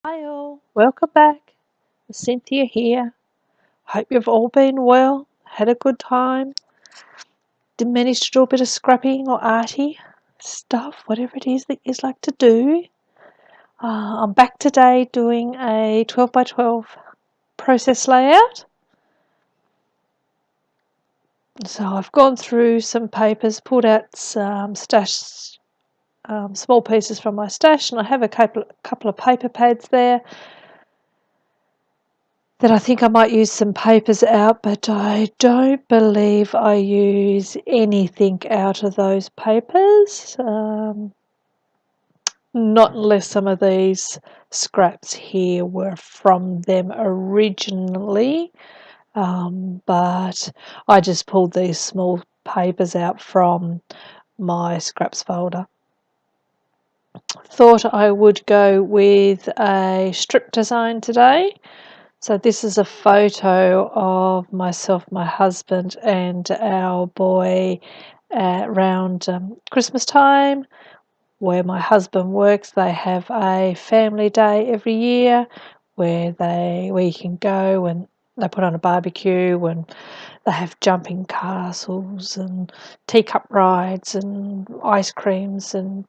Hi all, welcome back. Cynthia here. Hope you've all been well, had a good time, did manage to do a bit of scrapping or arty stuff, whatever it is that you like to do. I'm back today doing a 12 by 12 process layout. So I've gone through some papers, pulled out some stash, small pieces from my stash, and I have a couple of paper pads there that I think I might use some papers out, but I don't believe I use anything out of those papers. Not unless some of these scraps here were from them originally, but I just pulled these small papers out from my scraps folder. Thought I would go with a strip design today. So this is a photo of myself, my husband, and our boy around Christmas time, where my husband works. They have a family day every year where you can go and they put on a barbecue and they have jumping castles and teacup rides and ice creams and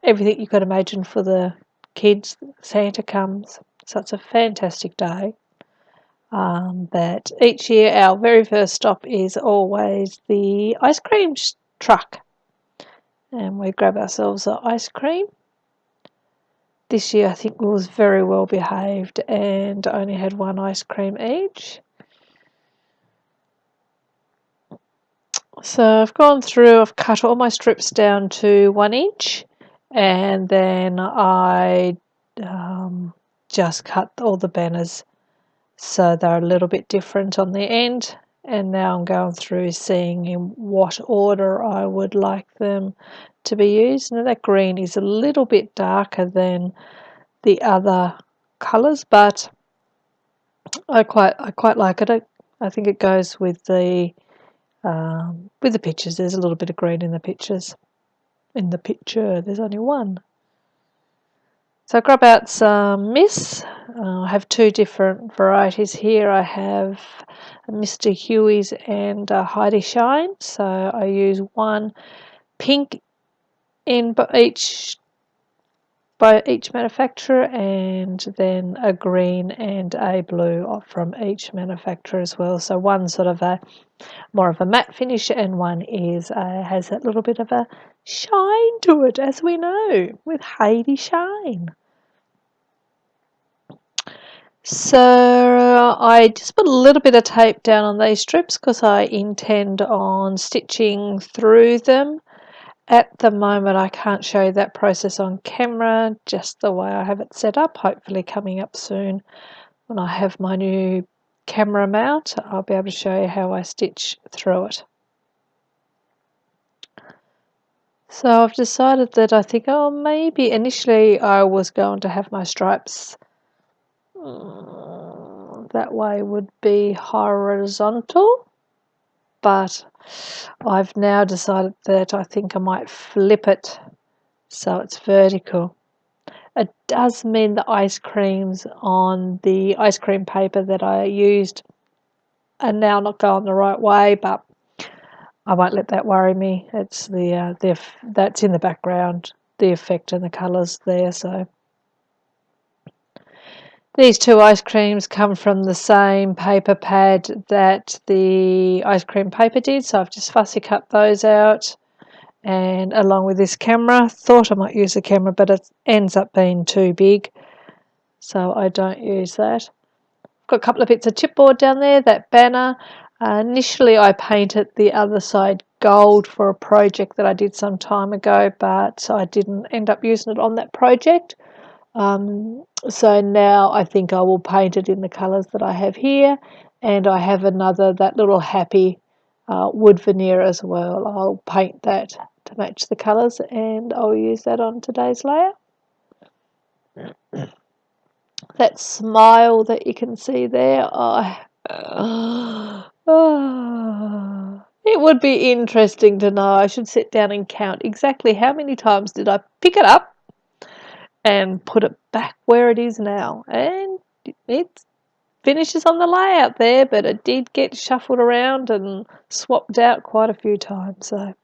everything you could imagine for the kids. Santa comes, so it's a fantastic day. That each year our very first stop is always the ice cream truck, and we grab ourselves an ice cream. This year I think we was very well behaved and only had one ice cream each. So I've gone through, I've cut all my strips down to 1 inch, and then I just cut all the banners so they're a little bit different on the end, and now I'm going through seeing in what order I would like them to be used. Now that green is a little bit darker than the other colours, but I quite like it. I think it goes with the pictures. There's a little bit of green in the pictures. In the picture, there's only one. So I grab out some mist. I have two different varieties here. I have a Mr. Huey's and a Heidi Shine. So I use one pink in by each manufacturer, and then a green and a blue from each manufacturer as well. So one sort of a more of a matte finish, and one is has that little bit of a shine to it, as we know, with Heidi Shine. So I just put a little bit of tape down on these strips because I intend on stitching through them. At the moment I can't show you that process on camera, just the way I have it set up. Hopefully coming up soon when I have my new camera mount, I'll be able to show you how I stitch through it. So I've decided that I think, maybe initially I was going to have my stripes that way would be horizontal, but I've now decided that I think I might flip it so it's vertical. It does mean the ice creams on the ice cream paper that I used are now not going the right way, but I won't let that worry me. It's that's in the background, the effect and the colours there. So these two ice creams come from the same paper pad that the ice cream paper did, so I've just fussy cut those out. And along with this camera, thought I might use the camera, but it ends up being too big, so I don't use that. Got a couple of bits of chipboard down there, that banner. Initially I painted the other side gold for a project that I did some time ago, but I didn't end up using it on that project. So now I think I will paint it in the colours that I have here, and I have that little happy wood veneer as well. I'll paint that to match the colours, and I'll use that on today's layout. That smile that you can see there, it would be interesting to know. I should sit down and count exactly how many times did I pick it up and put it back where it is now, and it finishes on the layout there, but it did get shuffled around and swapped out quite a few times, so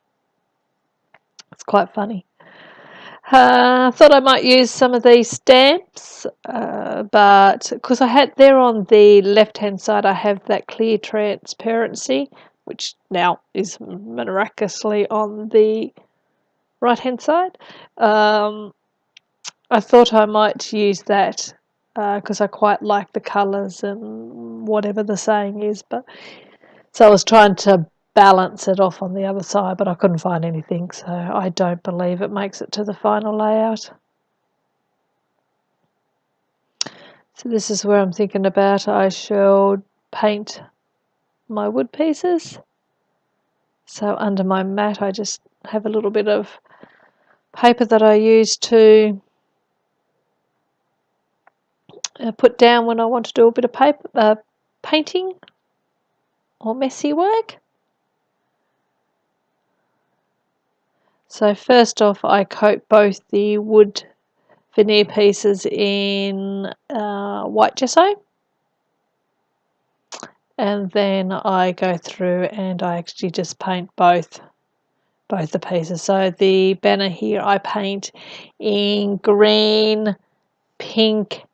it's quite funny. I thought I might use some of these stamps, but because I had there on the left hand side, I have that clear transparency, which now is miraculously on the right hand side. I thought I might use that because I quite like the colours and whatever the saying is, but so I was trying to balance it off on the other side, but I couldn't find anything, so I don't believe it makes it to the final layout. So this is where I'm thinking about I shall paint my wood pieces. So under my mat I just have a little bit of paper that I use to put down when I want to do a bit of paper painting or messy work. So first off I coat both the wood veneer pieces in white gesso, and then I go through and I actually just paint both the pieces. So the banner here I paint in green, pink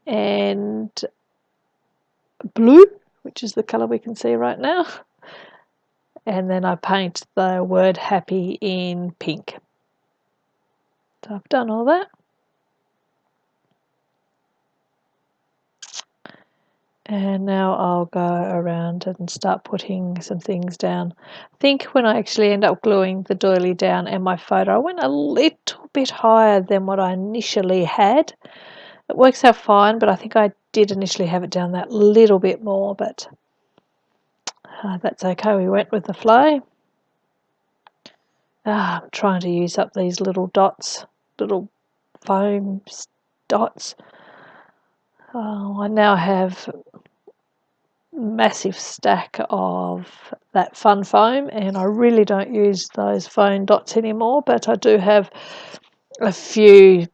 and blue, which is the colour we can see right now, and then I paint the word happy in pink. So I've done all that. And now I'll go around and start putting some things down. I think when I actually end up gluing the doily down and my photo, I went a little bit higher than what I initially had. It works out fine, but I think I did initially have it down that little bit more, but that's okay. We went with the flow. I'm trying to use up these little dots, little foam dots. I now have massive stack of that fun foam, and I really don't use those foam dots anymore, but I do have a few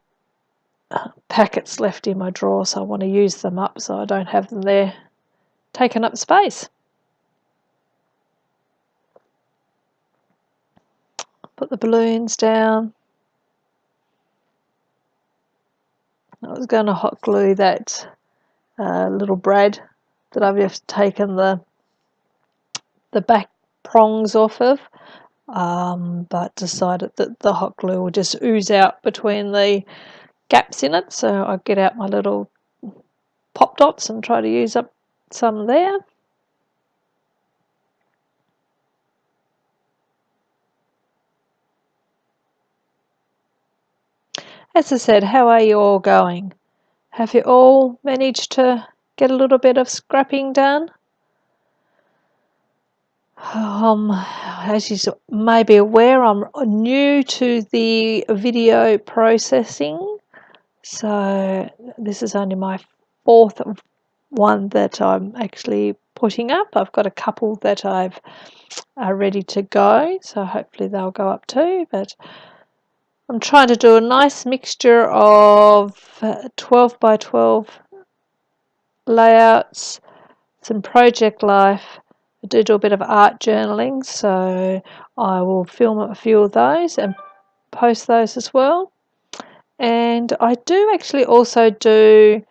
packets left in my drawer, so I want to use them up so I don't have them there taking up space. Put the balloons down. I was going to hot glue that little brad that I've just taken the back prongs off of, but decided that the hot glue will just ooze out between the gaps in it, so I get out my little pop dots and try to use up some there. As I said, how are you all going? Have you all managed to get a little bit of scrapping done? As you may be aware, I'm new to the video processing, so this is only my fourth one that I'm actually putting up. I've got a couple that I've ready to go, so hopefully they'll go up too, but I'm trying to do a nice mixture of 12 by 12 layouts, some project life. I do a bit of art journaling, so I will film a few of those and post those as well. And I do actually also do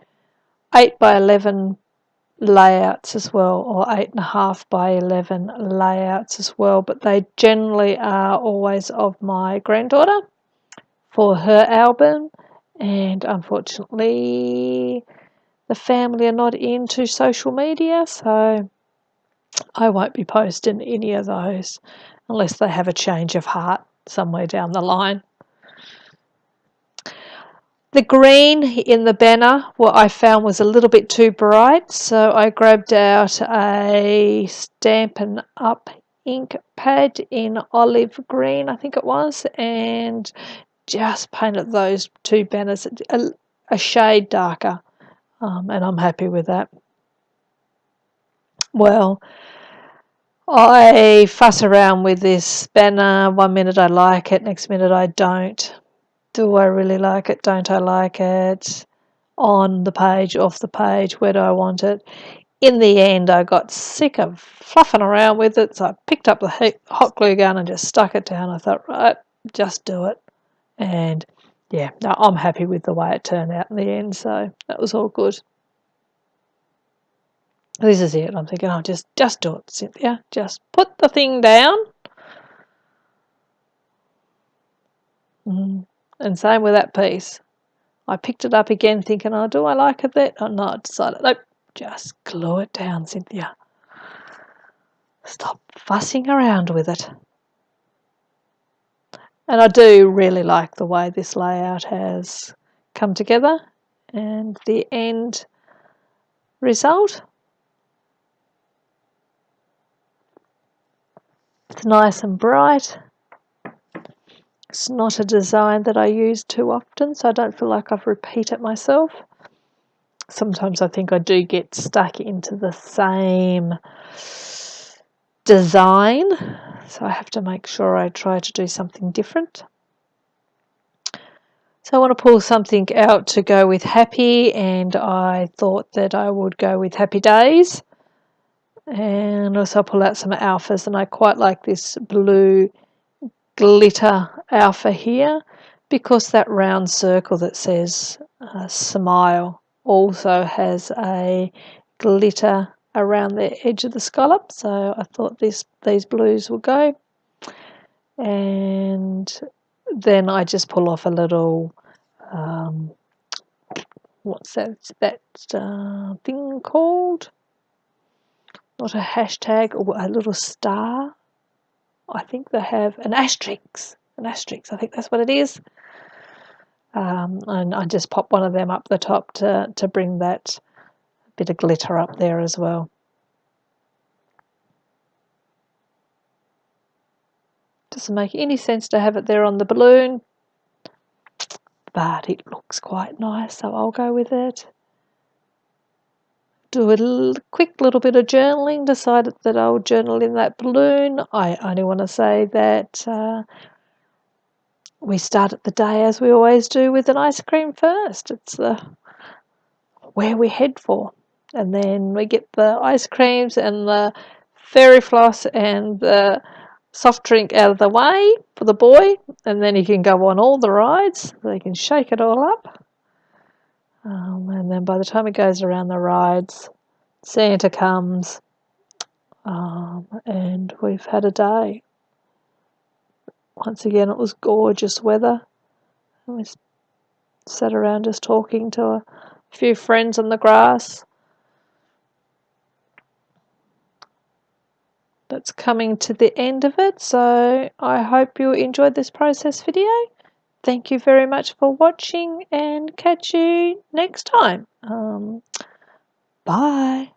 8 by 11 layouts as well, or 8.5 by 11 layouts as well, but they generally are always of my granddaughter for her album, and unfortunately the family are not into social media, so I won't be posting any of those unless they have a change of heart somewhere down the line. The green in the banner, what I found was a little bit too bright, so I grabbed out a Stampin' Up ink pad in olive green, I think it was, and just painted those two banners a shade darker, and I'm happy with that. Well, I fuss around with this banner. One minute I like it, next minute I don't. Do I really like it? Don't I like it? On the page, off the page, where do I want it? In the end, I got sick of fluffing around with it, so I picked up the hot glue gun and just stuck it down. I thought, right, just do it. And yeah, no, I'm happy with the way it turned out in the end, so that was all good. This is it. I'm thinking, oh, just do it, Cynthia. Just put the thing down. And same with that piece. I picked it up again thinking, oh, do I like it that? Oh, no, I decided, nope, just glue it down, Cynthia. Stop fussing around with it. And I do really like the way this layout has come together and the end result. It's nice and bright. It's not a design that I use too often, so I don't feel like I've repeated myself. Sometimes I think I do get stuck into the same design, so I have to make sure I try to do something different. So I want to pull something out to go with happy, and I thought that I would go with happy days. And also I'll pull out some alphas, and I quite like this blue glitter alpha here because that round circle that says smile also has a glitter around the edge of the scallop, so I thought these blues will go. And then I just pull off a little what's that thing called? Not a hashtag, or a little star. I think they have an asterisk. I think that's what it is. And I just pop one of them up the top to bring that bit of glitter up there as well. Doesn't make any sense to have it there on the balloon, but it looks quite nice, so I'll go with it. Do a quick little bit of journaling, decided that I'll journal in that balloon. I only want to say that we started the day as we always do with an ice cream first. It's where we head for. And then we get the ice creams and the fairy floss and the soft drink out of the way for the boy, and then he can go on all the rides. So he can shake it all up. And then by the time he goes around the rides, Santa comes, and we've had a day. Once again, it was gorgeous weather. And we sat around just talking to a few friends on the grass. That's coming to the end of it, so I hope you enjoyed this process video. Thank you very much for watching, and catch you next time. Bye.